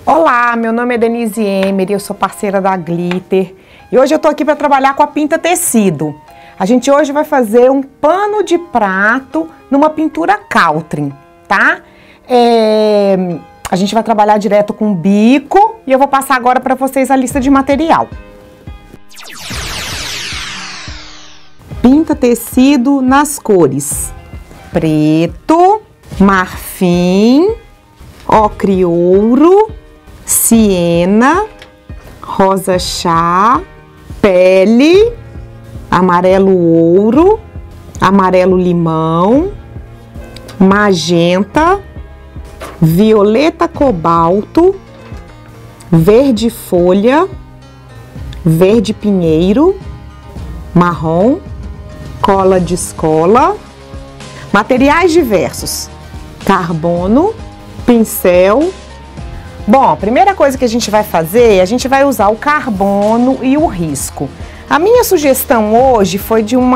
Olá, meu nome é Denise Emery, eu sou parceira da Glitter e hoje eu tô aqui para trabalhar com a Pinta Tecido. A gente hoje vai fazer um pano de prato numa pintura Caltrim, tá? A gente vai trabalhar direto com bico e eu vou passar agora para vocês a lista de material. Pinta tecido nas cores preto, marfim, ocre ouro, siena, rosa chá, pele, amarelo ouro, amarelo limão, magenta, violeta cobalto, verde folha, verde pinheiro, marrom, cola de escola, materiais diversos, carbono, pincel. Bom, a primeira coisa que a gente vai fazer, a gente vai usar o carbono e o risco. A minha sugestão hoje foi de um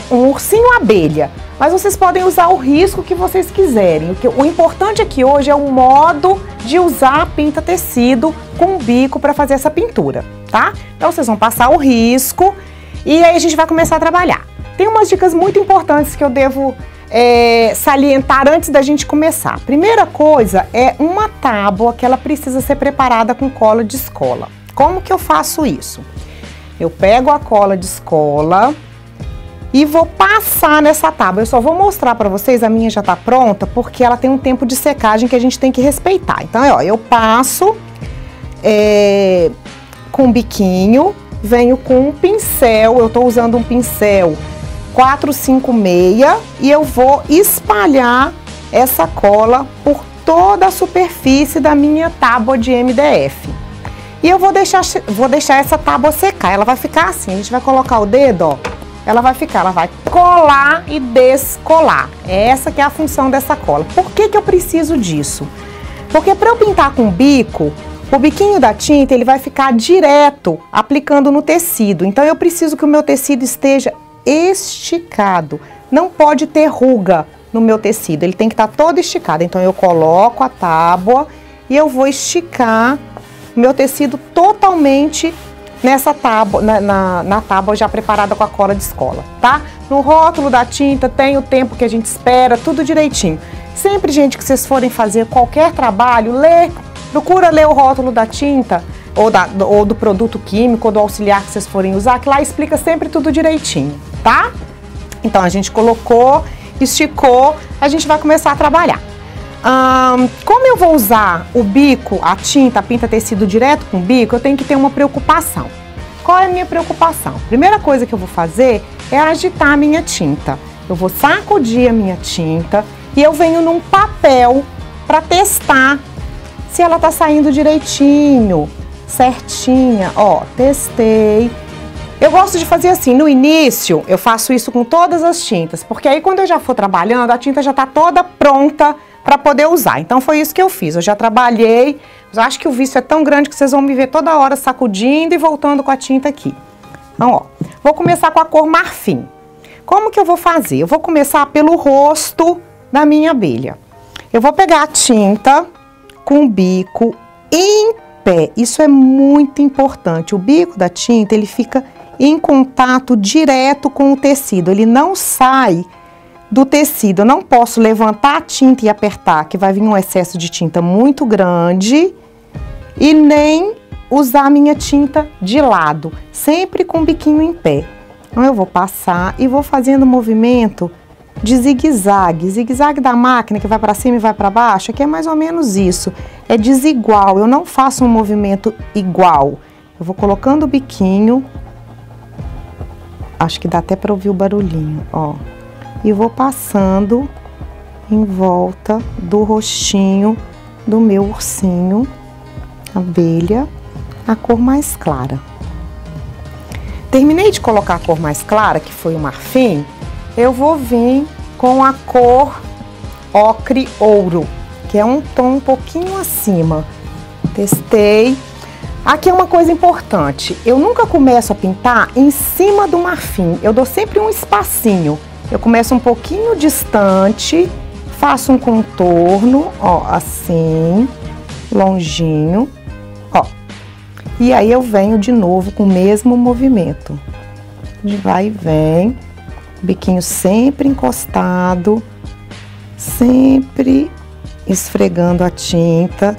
ursinho abelha, mas vocês podem usar o risco que vocês quiserem. O importante aqui hoje é o modo de usar a pinta tecido com o bico para fazer essa pintura, tá? Então vocês vão passar o risco e aí a gente vai começar a trabalhar. Tem umas dicas muito importantes que eu devo salientar antes da gente começar. Primeira coisa é uma tábua que ela precisa ser preparada com cola de escola. Como que eu faço isso? Eu pego a cola de escola e vou passar nessa tábua. Eu só vou mostrar para vocês, a minha já tá pronta, porque ela tem um tempo de secagem que a gente tem que respeitar. Então, ó, eu passo com biquinho, venho com um pincel, eu tô usando um pincel 456 e eu vou espalhar essa cola por toda a superfície da minha tábua de MDF. E eu vou deixar essa tábua secar, ela vai ficar assim, a gente vai colocar o dedo, ó, ela vai colar e descolar. Essa que é a função dessa cola. Por que que eu preciso disso? Porque para eu pintar com bico, o biquinho da tinta, ele vai ficar direto aplicando no tecido. Então eu preciso que o meu tecido esteja esticado, não pode ter ruga no meu tecido, ele tem que estar todo esticado. Então eu coloco a tábua e eu vou esticar o meu tecido totalmente nessa tábua, na tábua já preparada com a cola de escola, tá? No rótulo da tinta tem o tempo que a gente espera, tudo direitinho. Sempre, gente, que vocês forem fazer qualquer trabalho, procura ler o rótulo da tinta ou do produto químico ou do auxiliar que vocês forem usar, que lá explica sempre tudo direitinho, tá? Então a gente colocou, esticou, a gente vai começar a trabalhar. Como eu vou usar o bico, a tinta, a pinta tecido direto com o bico, eu tenho que ter uma preocupação. Qual é a minha preocupação? Primeira coisa que eu vou fazer é agitar a minha tinta. Eu vou sacudir a minha tinta e eu venho num papel para testar se ela tá saindo direitinho, certinha. Ó, testei. Eu gosto de fazer assim, no início eu faço isso com todas as tintas, porque aí quando eu já for trabalhando, a tinta já tá toda pronta para poder usar. Então foi isso que eu fiz, eu já trabalhei, eu acho que o vício é tão grande que vocês vão me ver toda hora sacudindo e voltando com a tinta aqui. Então, ó, vou começar com a cor marfim. Como que eu vou fazer? Eu vou começar pelo rosto da minha abelha. Eu vou pegar a tinta com o bico em pé, isso é muito importante. O bico da tinta, ele fica em contato direto com o tecido, ele não sai do tecido. Eu não posso levantar a tinta e apertar, que vai vir um excesso de tinta muito grande, e nem usar a minha tinta de lado, sempre com o biquinho em pé. Então eu vou passar e vou fazendo movimento de zigue-zague. Zigue-zague da máquina que vai para cima e vai para baixo, aqui é mais ou menos isso. É desigual, eu não faço um movimento igual. Eu vou colocando o biquinho, acho que dá até para ouvir o barulhinho, ó. E vou passando em volta do rostinho do meu ursinho abelha, a cor mais clara. Terminei de colocar a cor mais clara, que foi o marfim, eu vou vir com a cor ocre ouro, que é um tom um pouquinho acima. Testei. Aqui é uma coisa importante, eu nunca começo a pintar em cima do marfim, eu dou sempre um espacinho. Eu começo um pouquinho distante, faço um contorno, ó, assim, longinho, ó. E aí eu venho de novo com o mesmo movimento. Vai e vem, biquinho sempre encostado, sempre esfregando a tinta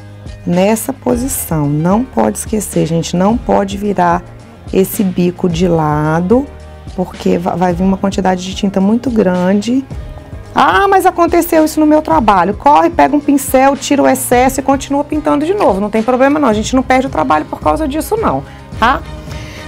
nessa posição. Não pode esquecer, gente, não pode virar esse bico de lado, porque vai vir uma quantidade de tinta muito grande. Ah, mas aconteceu isso no meu trabalho. Corre, pega um pincel, tira o excesso e continua pintando de novo. Não tem problema não, a gente não perde o trabalho por causa disso não, tá?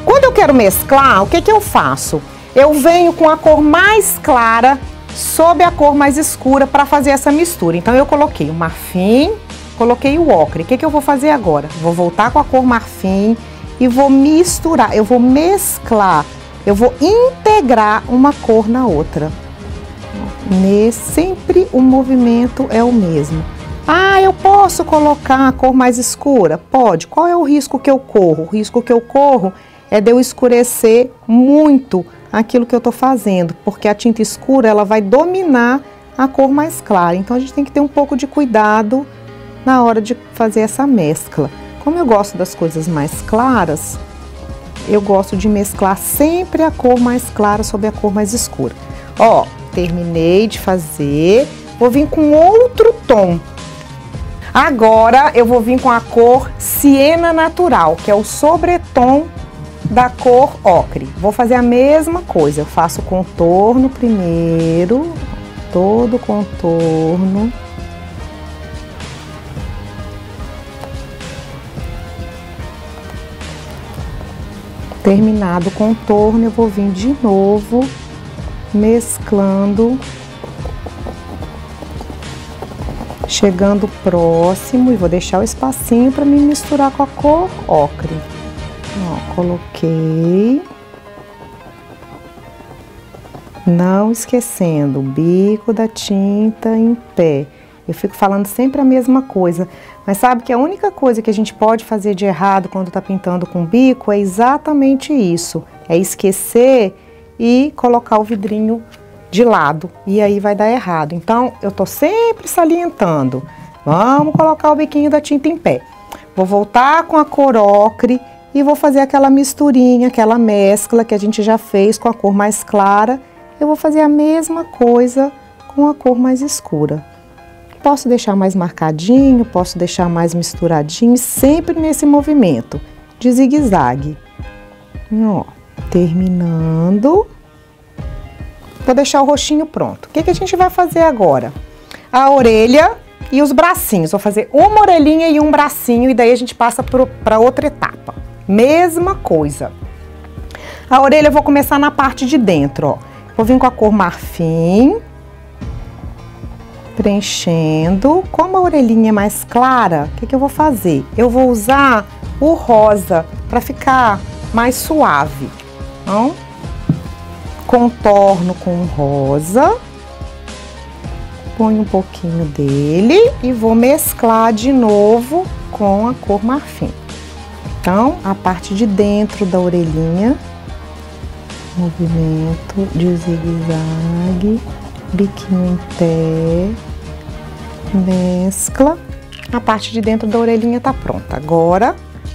Quando eu quero mesclar, o que que eu faço? Eu venho com a cor mais clara sobre a cor mais escura para fazer essa mistura. Então eu coloquei o marfim, coloquei o ocre. O que que eu vou fazer agora? Vou voltar com a cor marfim e vou misturar, eu vou mesclar, eu vou integrar uma cor na outra. Sempre o movimento é o mesmo. Ah, eu posso colocar a cor mais escura? Pode. Qual é o risco que eu corro? O risco que eu corro é de eu escurecer muito aquilo que eu tô fazendo, porque a tinta escura ela vai dominar a cor mais clara. Então a gente tem que ter um pouco de cuidado na hora de fazer essa mescla. Como eu gosto das coisas mais claras, eu gosto de mesclar sempre a cor mais clara sobre a cor mais escura. Ó, terminei de fazer, vou vir com outro tom. Agora eu vou vir com a cor siena natural, que é o sobretom da cor ocre. Vou fazer a mesma coisa, eu faço o contorno primeiro, todo o contorno. Terminado o contorno, eu vou vir de novo mesclando, chegando próximo e vou deixar o espacinho para me misturar com a cor ocre. Ó, coloquei. Não esquecendo o bico da tinta em pé. Eu fico falando sempre a mesma coisa, mas sabe que a única coisa que a gente pode fazer de errado quando tá pintando com bico é exatamente isso, é esquecer e colocar o vidrinho de lado, e aí vai dar errado. Então, eu tô sempre salientando, vamos colocar o biquinho da tinta em pé. Vou voltar com a cor ocre e vou fazer aquela misturinha, aquela mescla que a gente já fez com a cor mais clara. Eu vou fazer a mesma coisa com a cor mais escura. Posso deixar mais marcadinho, posso deixar mais misturadinho, sempre nesse movimento de zigue-zague. Ó, terminando. Vou deixar o rostinho pronto. O que que a gente vai fazer agora? A orelha e os bracinhos. Vou fazer uma orelhinha e um bracinho e daí a gente passa para outra etapa. Mesma coisa. A orelha eu vou começar na parte de dentro, ó. Vou vir com a cor marfim, preenchendo. Como a orelhinha é mais clara, o que que eu vou fazer? Eu vou usar o rosa para ficar mais suave. Então, contorno com rosa, ponho um pouquinho dele e vou mesclar de novo com a cor marfim. Então, a parte de dentro da orelhinha, movimento de zigue-zague, biquinho em pé, mescla. A parte de dentro da orelhinha tá pronta. Agora,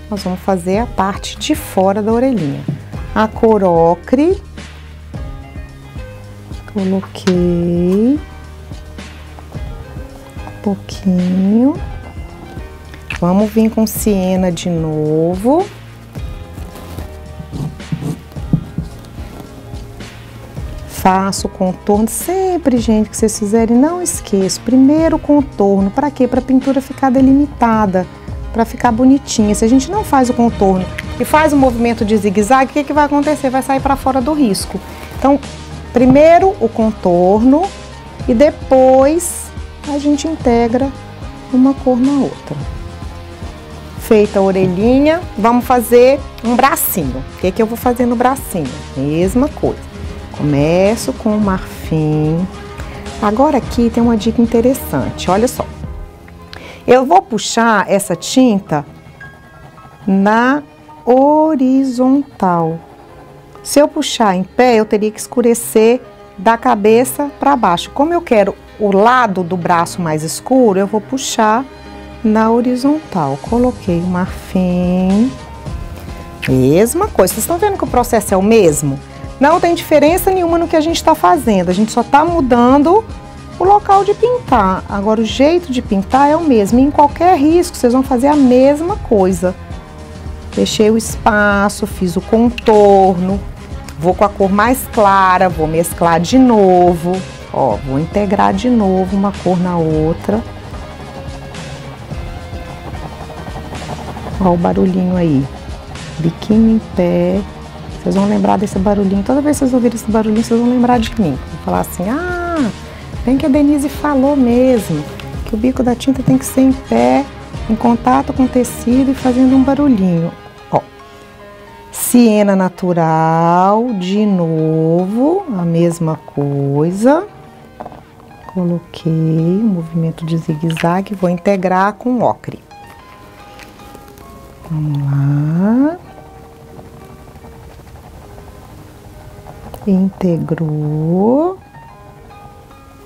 nós vamos fazer a parte de fora da orelhinha. A cor ocre, coloquei um pouquinho. Vamos vir com siena de novo. Faço o contorno. Sempre, gente, que vocês fizerem, não esqueça. Primeiro o contorno. Para quê? Para a pintura ficar delimitada, para ficar bonitinha. Se a gente não faz o contorno e faz o movimento de zigue-zague, o que que vai acontecer? Vai sair para fora do risco. Então, primeiro o contorno e depois a gente integra uma cor na outra. Feita a orelhinha, vamos fazer um bracinho. O que que eu vou fazer no bracinho? Mesma coisa. Começo com o marfim. Agora aqui tem uma dica interessante, olha só. Eu vou puxar essa tinta na horizontal. Se eu puxar em pé, eu teria que escurecer da cabeça para baixo. Como eu quero o lado do braço mais escuro, eu vou puxar na horizontal. Coloquei o marfim. Mesma coisa. Vocês estão vendo que o processo é o mesmo? Não tem diferença nenhuma no que a gente está fazendo. A gente só está mudando o local de pintar. Agora, o jeito de pintar é o mesmo. E em qualquer risco, vocês vão fazer a mesma coisa. Deixei o espaço, fiz o contorno. Vou com a cor mais clara, vou mesclar de novo. Ó, vou integrar de novo uma cor na outra. Ó o barulhinho aí. Biquinho em pé. Vocês vão lembrar desse barulhinho. Toda vez que vocês ouvirem esse barulhinho, vocês vão lembrar de mim. Vou falar assim, ah, bem que a Denise falou mesmo. Que o bico da tinta tem que ser em pé, em contato com o tecido e fazendo um barulhinho. Ó. Siena natural, de novo, a mesma coisa. Coloquei um movimento de zigue-zague, vou integrar com ocre. Vamos lá. Integrou.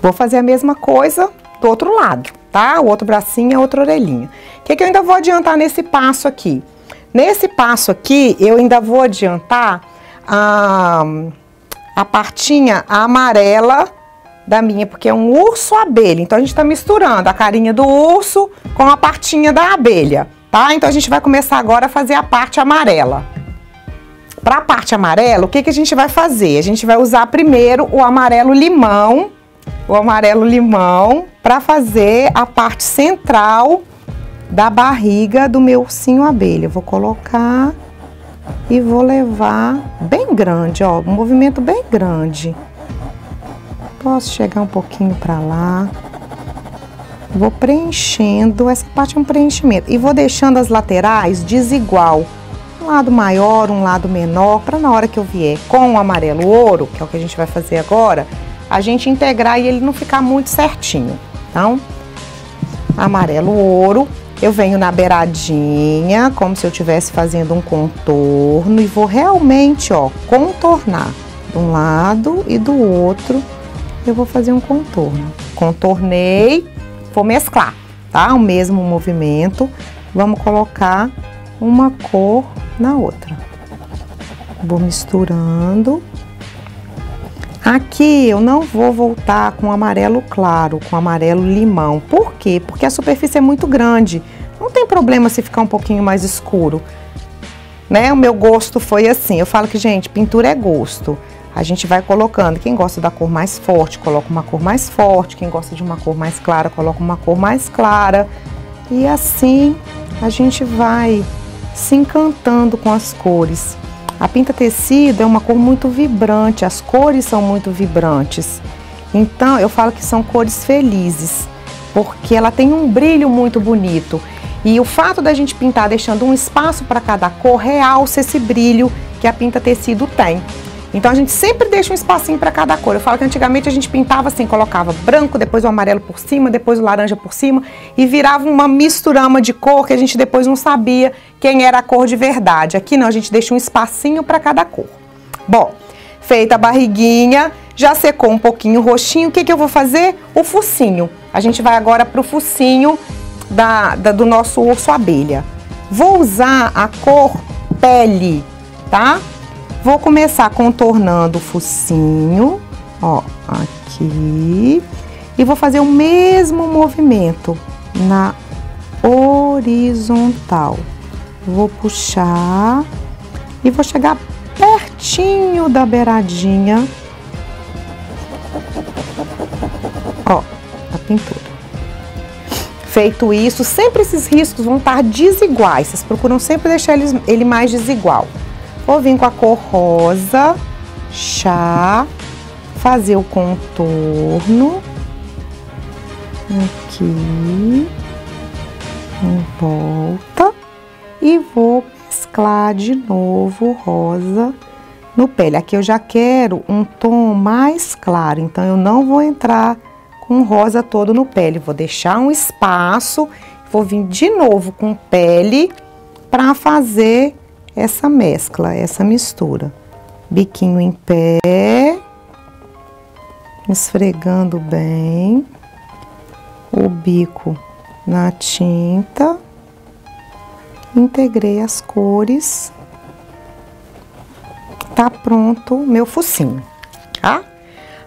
Vou fazer a mesma coisa do outro lado, tá? O outro bracinho, a outra orelhinha. O que eu ainda vou adiantar nesse passo aqui? Nesse passo aqui, eu ainda vou adiantar a partinha amarela da minha, porque é um urso-abelha. Então, a gente tá misturando a carinha do urso com a partinha da abelha, tá? Então, a gente vai começar agora a fazer a parte amarela. Para a parte amarela, o que a gente vai fazer? A gente vai usar primeiro o amarelo limão, para fazer a parte central da barriga do meu ursinho abelha. Eu vou colocar e vou levar bem grande, ó, um movimento bem grande. Posso chegar um pouquinho para lá. Vou preenchendo, essa parte é um preenchimento. E vou deixando as laterais desigual. Um lado maior, um lado menor, para na hora que eu vier com o amarelo ouro, que é o que a gente vai fazer agora, a gente integrar e ele não ficar muito certinho. Então, amarelo ouro, eu venho na beiradinha, como se eu estivesse fazendo um contorno e vou realmente, ó, contornar de um lado e do outro. Eu vou fazer um contorno. Contornei, vou mesclar, tá? O mesmo movimento. Vamos colocar uma cor na outra. Vou misturando. Aqui eu não vou voltar com amarelo claro, com amarelo limão. Por quê? Porque a superfície é muito grande. Não tem problema se ficar um pouquinho mais escuro, né? O meu gosto foi assim. Eu falo que, gente, pintura é gosto. A gente vai colocando, quem gosta da cor mais forte, coloca uma cor mais forte. Quem gosta de uma cor mais clara, coloca uma cor mais clara. E assim a gente vai se encantando com as cores. A pinta tecido é uma cor muito vibrante, as cores são muito vibrantes. Então eu falo que são cores felizes, porque ela tem um brilho muito bonito. E o fato da gente pintar deixando um espaço para cada cor realça esse brilho que a pinta tecido tem. Então a gente sempre deixa um espacinho para cada cor. Eu falo que antigamente a gente pintava assim, colocava branco, depois o amarelo por cima, depois o laranja por cima e virava uma misturama de cor que a gente depois não sabia quem era a cor de verdade. Aqui não, a gente deixa um espacinho para cada cor. Bom, feita a barriguinha, já secou um pouquinho o roxinho, o que eu vou fazer? O focinho. A gente vai agora pro focinho do nosso urso abelha. Vou usar a cor pele, tá? Vou começar contornando o focinho, ó, aqui. E vou fazer o mesmo movimento na horizontal. Vou puxar e vou chegar pertinho da beiradinha, ó, da pintura. Feito isso, sempre esses riscos vão estar desiguais. Vocês procuram sempre deixar ele mais desigual. Vou vir com a cor rosa, chá, fazer o contorno, aqui, em volta, e vou mesclar de novo rosa no pele. Aqui eu já quero um tom mais claro, então eu não vou entrar com rosa todo no pele, vou deixar um espaço, vou vir de novo com pele para fazer essa mescla, essa mistura. Biquinho em pé, esfregando bem, o bico na tinta, integrei as cores, tá pronto meu focinho, tá?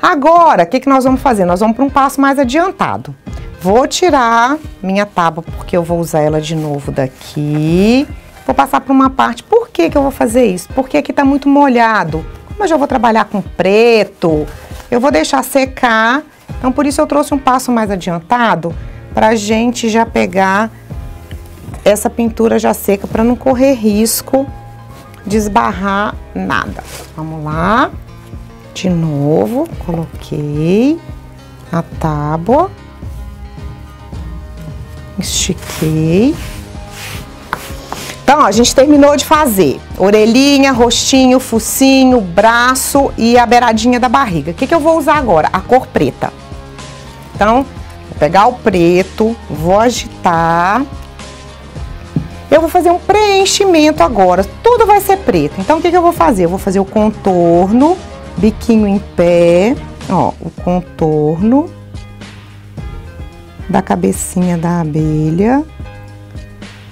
Agora, o que que nós vamos fazer? Nós vamos para um passo mais adiantado. Vou tirar minha tábua, porque eu vou usar ela de novo daqui. Vou passar para uma parte. Por que que eu vou fazer isso? Porque aqui tá muito molhado. Como eu já vou trabalhar com preto, eu vou deixar secar. Então, por isso eu trouxe um passo mais adiantado, pra gente já pegar essa pintura já seca, para não correr risco de esbarrar nada. Vamos lá. De novo, coloquei a tábua, estiquei. Então, ó, a gente terminou de fazer orelhinha, rostinho, focinho, braço e a beiradinha da barriga. O que que eu vou usar agora? A cor preta. Então, vou pegar o preto, vou agitar. Eu vou fazer um preenchimento agora, tudo vai ser preto. Então, o que que eu vou fazer? Eu vou fazer o contorno, biquinho em pé, ó, o contorno da cabecinha da abelha.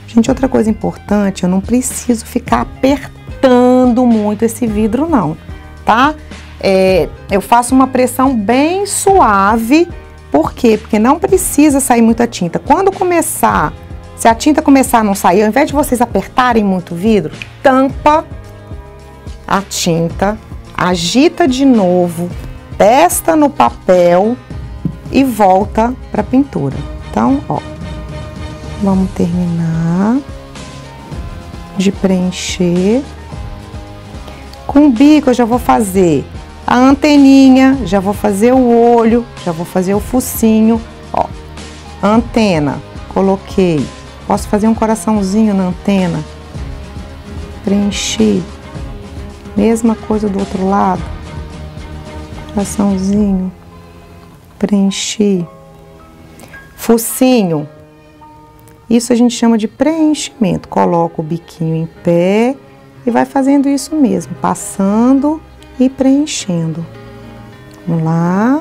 Gente, outra coisa importante, eu não preciso ficar apertando muito esse vidro não, tá? Eu faço uma pressão bem suave, por quê? Porque não precisa sair muita tinta. Quando começar, se a tinta começar a não sair, ao invés de vocês apertarem muito o vidro, tampa a tinta, agita de novo, testa no papel e volta para a pintura. Então, ó, vamos terminar de preencher. Com o bico eu já vou fazer a anteninha, já vou fazer o olho, já vou fazer o focinho, ó, antena, coloquei. Posso fazer um coraçãozinho na antena, preenchi. Mesma coisa do outro lado, coraçãozinho, preenchi. Focinho, isso a gente chama de preenchimento. Coloca o biquinho em pé e vai fazendo isso mesmo, passando e preenchendo. Vamos lá.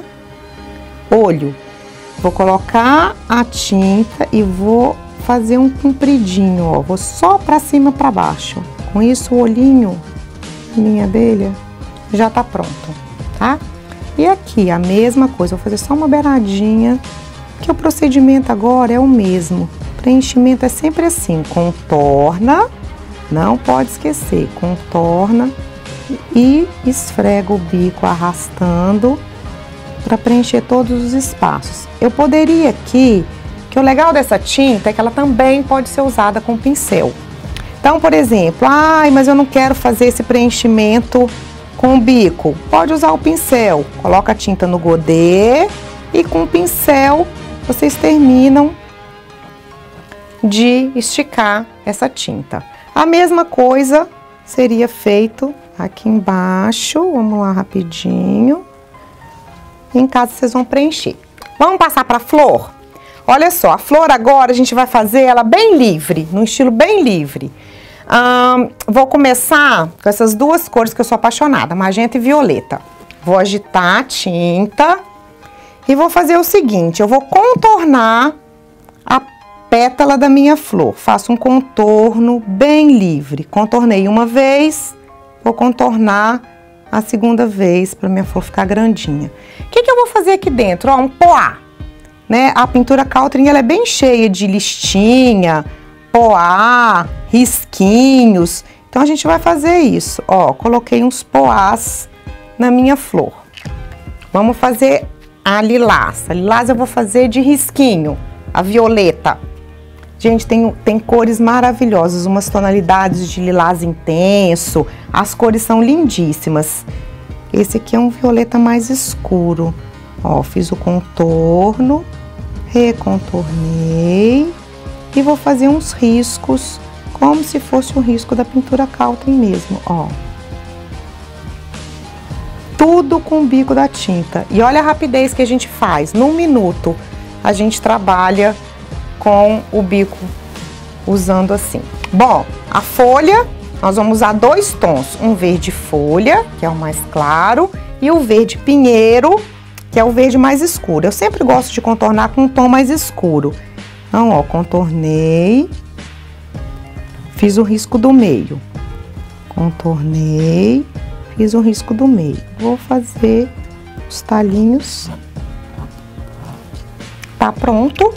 Olho, vou colocar a tinta e vou fazer um compridinho, ó. Vou só pra cima, pra baixo. Com isso, o olhinho da minha abelha já tá pronto, tá? E aqui, a mesma coisa. Vou fazer só uma beiradinha, que o procedimento agora é o mesmo. Preenchimento é sempre assim, contorna, não pode esquecer, contorna e esfrega o bico arrastando para preencher todos os espaços. Eu poderia aqui, que o legal dessa tinta é que ela também pode ser usada com pincel. Então, por exemplo, mas eu não quero fazer esse preenchimento com o bico. Pode usar o pincel, coloca a tinta no godê e com o pincel vocês terminam de esticar essa tinta. A mesma coisa seria feito aqui embaixo. Vamos lá rapidinho. Em casa vocês vão preencher. Vamos passar para a flor? Olha só, a flor agora a gente vai fazer ela bem livre, num estilo bem livre. Vou começar com essas duas cores que eu sou apaixonada, magenta e violeta. Vou agitar a tinta e vou fazer o seguinte, eu vou contornar a pétala da minha flor. Faço um contorno bem livre. Contornei uma vez, vou contornar a segunda vez para minha flor ficar grandinha. O que que eu vou fazer aqui dentro? Ó, um poá, né? A pintura Caltrin, ela é bem cheia de listinha, poá, risquinhos. Então a gente vai fazer isso. Ó, coloquei uns poás na minha flor. Vamos fazer a lilás. A lilás eu vou fazer de risquinho. A violeta. Gente, tem cores maravilhosas, umas tonalidades de lilás intenso. As cores são lindíssimas. Esse aqui é um violeta mais escuro. Ó, fiz o contorno, recontornei e vou fazer uns riscos, como se fosse um risco da pintura Caltrin mesmo, ó. Tudo com o bico da tinta. E olha a rapidez que a gente faz. Num minuto, a gente trabalha com o bico usando assim. Bom, a folha, nós vamos usar dois tons. Um verde folha, que é o mais claro, e o verde pinheiro, que é o verde mais escuro. Eu sempre gosto de contornar com um tom mais escuro. Então, ó, contornei, fiz o risco do meio, contornei, fiz o risco do meio. Vou fazer os talinhos. Tá pronto.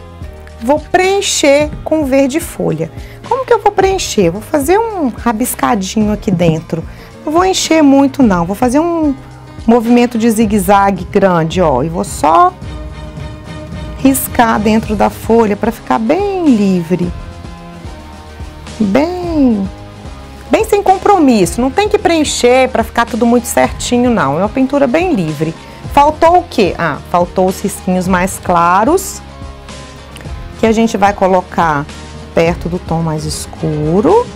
Vou preencher com verde folha. Como que eu vou preencher? Vou fazer um rabiscadinho aqui dentro. Não vou encher muito não, vou fazer um movimento de zigue-zague grande, ó. E vou só riscar dentro da folha para ficar bem livre. Bem sem compromisso. Não tem que preencher para ficar tudo muito certinho, não. É uma pintura bem livre. Faltou o quê? Ah, faltou os risquinhos mais claros, que a gente vai colocar perto do tom mais escuro.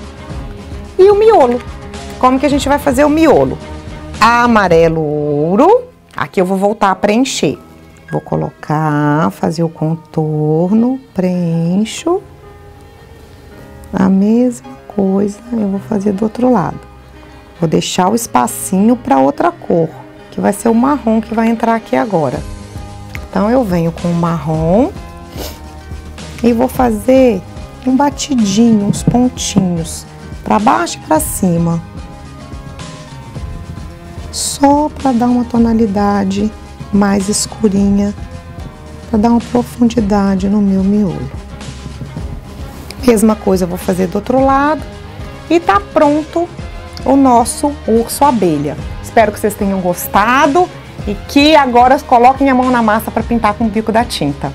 E o miolo. Como que a gente vai fazer o miolo? Amarelo ouro. Aqui eu vou voltar a preencher. Vou colocar, fazer o contorno, preencho. A mesma coisa eu vou fazer do outro lado. Vou deixar o espacinho para outra cor, que vai ser o marrom que vai entrar aqui agora. Então, eu venho com o marrom e vou fazer um batidinho, uns pontinhos, para baixo e para cima. Só para dar uma tonalidade mais escurinha, para dar uma profundidade no meu miolo. Mesma coisa eu vou fazer do outro lado e tá pronto o nosso urso abelha. Espero que vocês tenham gostado e que agora coloquem a mão na massa para pintar com o bico da tinta.